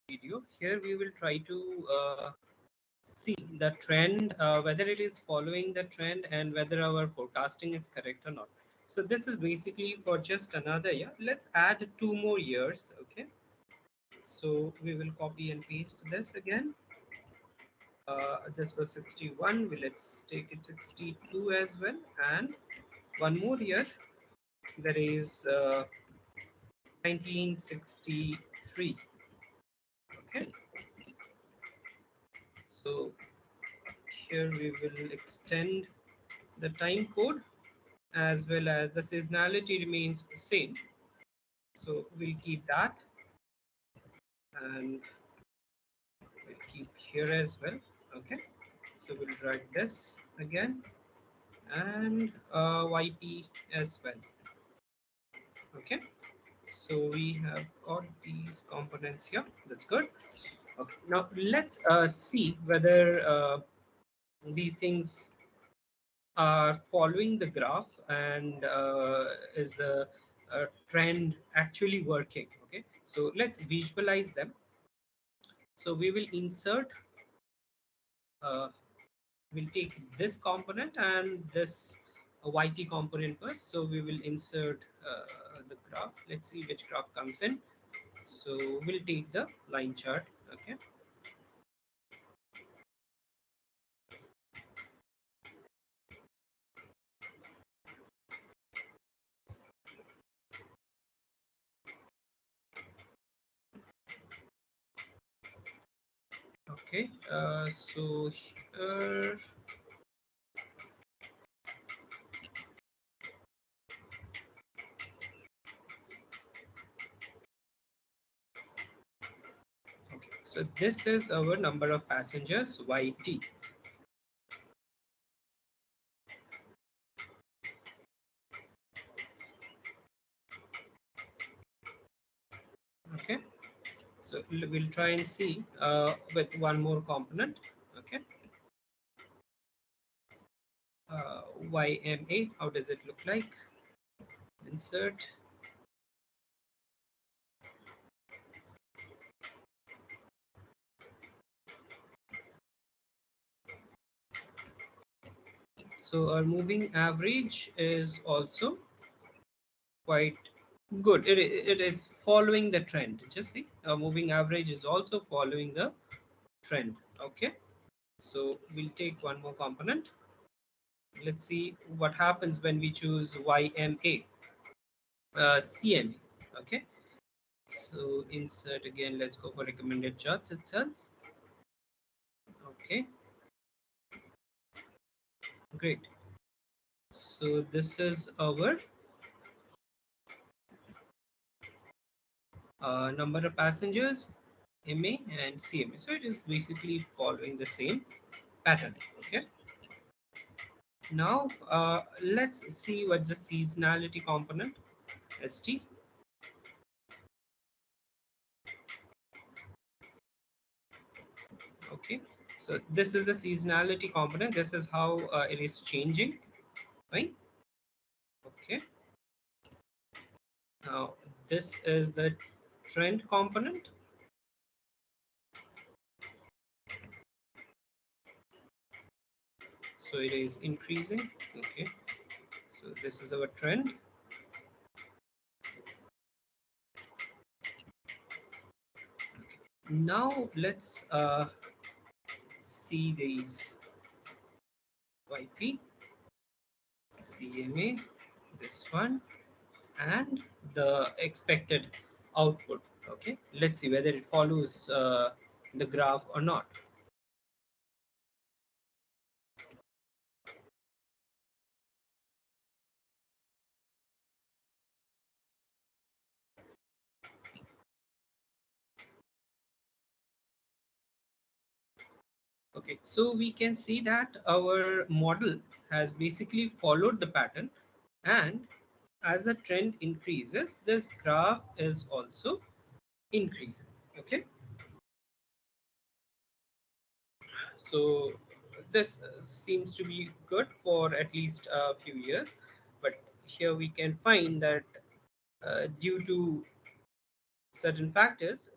video. Here we will try to see the trend, whether it is following the trend and whether our forecasting is correct or not. So this is basically for just another year. Let's add 2 more years. Okay. So we will copy and paste this again. This was 61. Let's take it 62 as well. And one more year. That is 1963. Okay. So here we will extend the time code as well as the seasonality remains the same. So we'll keep that and we'll keep here as well. Okay. So we'll drag this again and YP as well. Okay. So we have got these components here. That's good. Okay. Now let's see whether these things are following the graph and is the trend actually working. Okay, so let's visualize them. So we will insert, uh, we'll take this component and this YT component first. So we will insert the graph. Let's see which graph comes in. So we'll take the line chart. Okay. Okay, so here, okay, so this is our number of passengers YT. Okay, so we'll try and see with one more component. Okay, YMA, how does it look like? Insert. So our moving average is also quite good. It is following the trend. Just see, our moving average is also following the trend. Okay, so we'll take one more component. Let's see what happens when we choose YMA, CMA. Okay, so insert again. Let's go for recommended charts itself. Okay, great. So this is our number of passengers, MA and CMA. So it is basically following the same pattern. Okay. Now let's see what's the seasonality component, ST. Okay. So this is the seasonality component. This is how it is changing, right? Okay. Now this is the trend component. So it is increasing. Okay. So this is our trend. Now let's see these YP, CMA, this one, and the expected output. Okay, let's see whether it follows the graph or not. Okay, so we can see that our model has basically followed the pattern, and as the trend increases, this graph is also increasing. Okay, so this seems to be good for at least a few years, but here we can find that due to certain factors,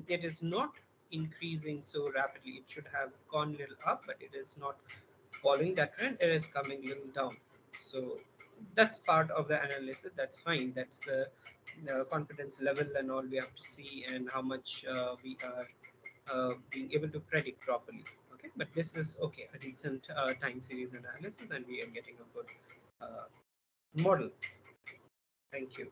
it is not increasing so rapidly. It should have gone a little up, but it is not following that trend. It is coming a little down. So that's part of the analysis. That's fine. That's the confidence level and all we have to see, and how much we are being able to predict properly. Okay, but this is okay, a decent time series analysis, and we are getting a good uh, model. Thank you.